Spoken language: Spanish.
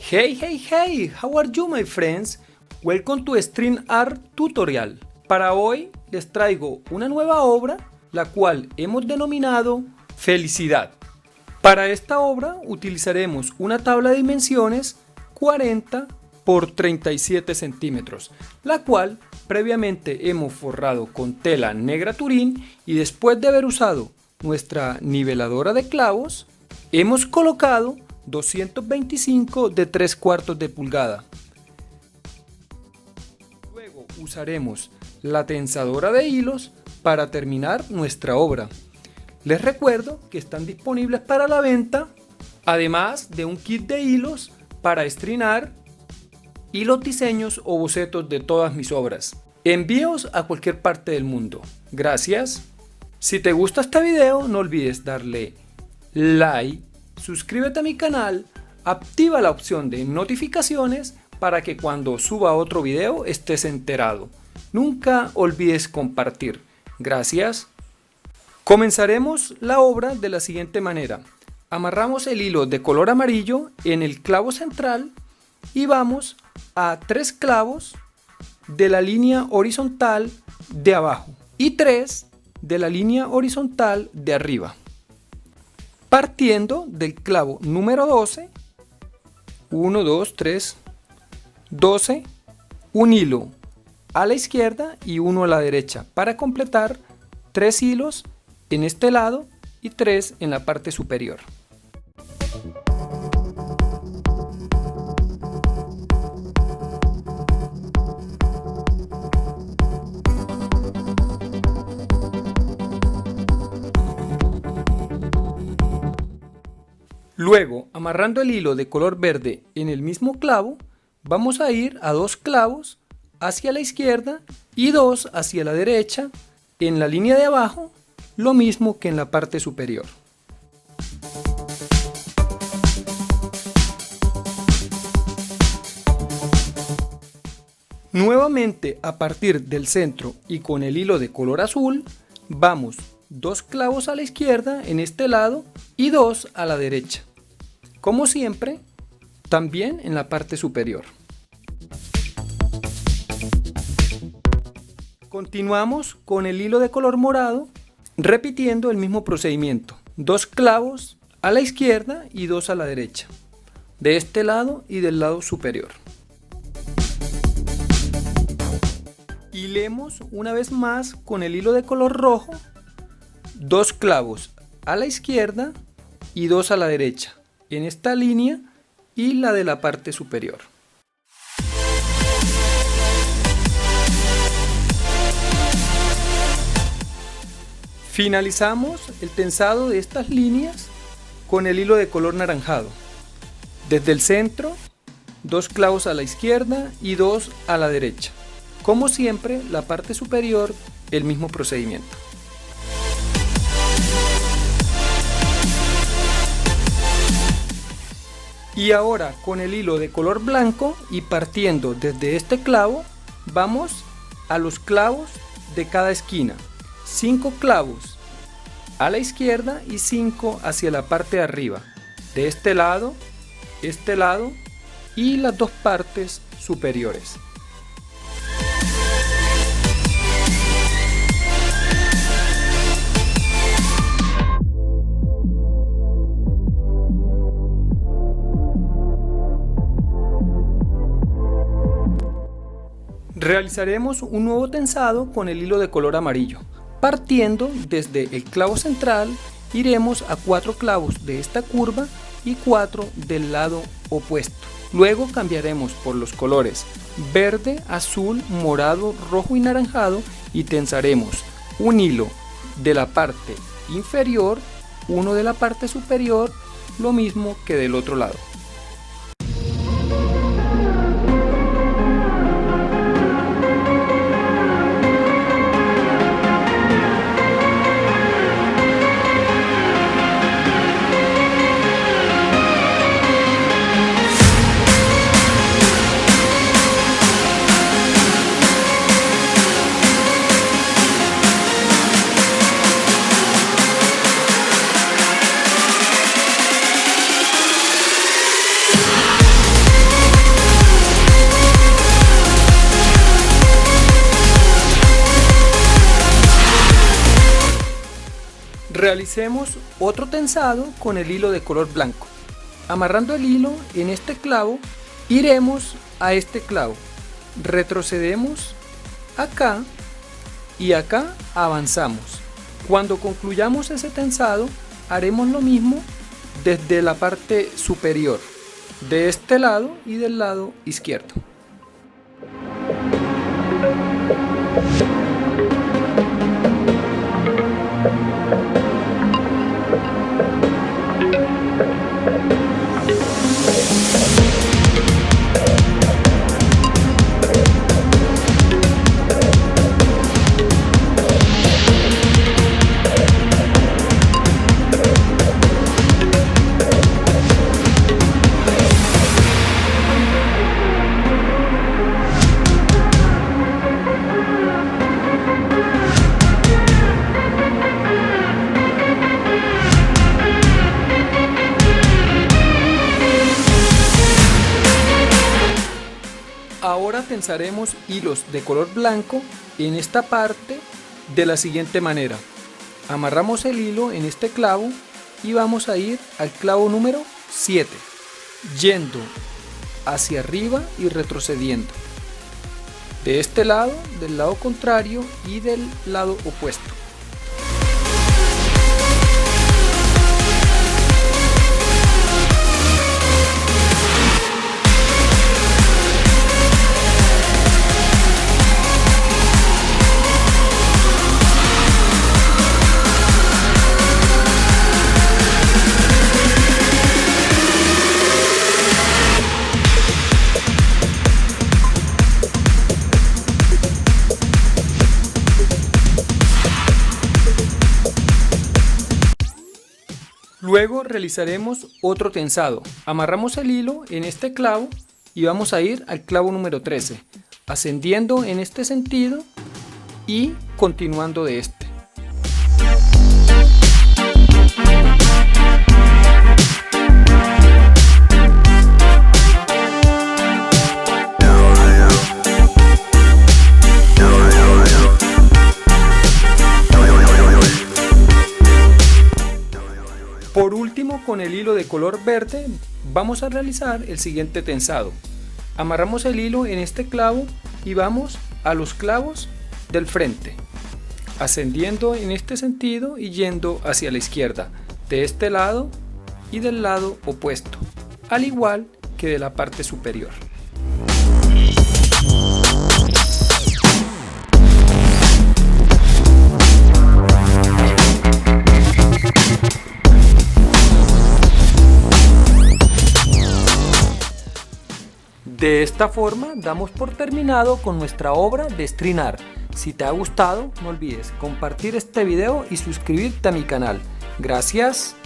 Hey, how are you my friends? Welcome to String Art Tutorial. Para hoy les traigo una nueva obra, la cual hemos denominado Felicidad. Para esta obra utilizaremos una tabla de dimensiones 40 por 37 centímetros, la cual previamente hemos forrado con tela negra Turín y después de haber usado nuestra niveladora de clavos, hemos colocado 225 de 3/4 de pulgada. Luego usaremos la tensadora de hilos para terminar nuestra obra. Les recuerdo que están disponibles para la venta, además de un kit de hilos para estrinar y los diseños o bocetos de todas mis obras. Envíos a cualquier parte del mundo. Gracias. Si te gusta este video, no olvides darle like, suscríbete a mi canal, activa la opción de notificaciones para que cuando suba otro video estés enterado. Nunca olvides compartir. Gracias. Comenzaremos la obra de la siguiente manera. Amarramos el hilo de color amarillo en el clavo central y vamos a 3 clavos de la línea horizontal de abajo y 3 de la línea horizontal de arriba. Partiendo del clavo número 12, 1, 2, 3, 12, un hilo a la izquierda y uno a la derecha para completar 3 hilos en este lado y 3 en la parte superior. Luego, amarrando el hilo de color verde en el mismo clavo, vamos a ir a 2 clavos hacia la izquierda y 2 hacia la derecha en la línea de abajo, lo mismo que en la parte superior. Nuevamente, a partir del centro y con el hilo de color azul, vamos 2 clavos a la izquierda en este lado y 2 a la derecha, como siempre, también en la parte superior. Continuamos con el hilo de color morado, repitiendo el mismo procedimiento, 2 clavos a la izquierda y 2 a la derecha, de este lado y del lado superior. Hilemos una vez más con el hilo de color rojo, 2 clavos a la izquierda y 2 a la derecha, en esta línea y la de la parte superior. Finalizamos el tensado de estas líneas con el hilo de color naranjado. Desde el centro, 2 clavos a la izquierda y 2 a la derecha. Como siempre, la parte superior, el mismo procedimiento. Y ahora con el hilo de color blanco y partiendo desde este clavo, vamos a los clavos de cada esquina. 5 clavos a la izquierda y 5 hacia la parte de arriba, de este lado y las 2 partes superiores. Realizaremos un nuevo tensado con el hilo de color amarillo. Partiendo desde el clavo central, iremos a 4 clavos de esta curva y 4 del lado opuesto. Luego cambiaremos por los colores verde, azul, morado, rojo y naranjado y tensaremos un hilo de la parte inferior, uno de la parte superior, lo mismo que del otro lado. Realicemos otro tensado con el hilo de color blanco. Amarrando el hilo en este clavo, iremos a este clavo, retrocedemos acá y acá avanzamos. Cuando concluyamos ese tensado, haremos lo mismo desde la parte superior, de este lado y del lado izquierdo. Ahora tensaremos hilos de color blanco en esta parte de la siguiente manera. Amarramos el hilo en este clavo y vamos a ir al clavo número 7, yendo hacia arriba y retrocediendo. De este lado, del lado contrario y del lado opuesto. Luego realizaremos otro tensado. Amarramos el hilo en este clavo y vamos a ir al clavo número 13, ascendiendo en este sentido y continuando de este. Por último, con el hilo de color verde vamos a realizar el siguiente tensado. Amarramos el hilo en este clavo y vamos a los clavos del frente, ascendiendo en este sentido y yendo hacia la izquierda, de este lado y del lado opuesto, al igual que de la parte superior. De esta forma damos por terminado con nuestra obra de String Art. Si te ha gustado, no olvides compartir este video y suscribirte a mi canal. Gracias.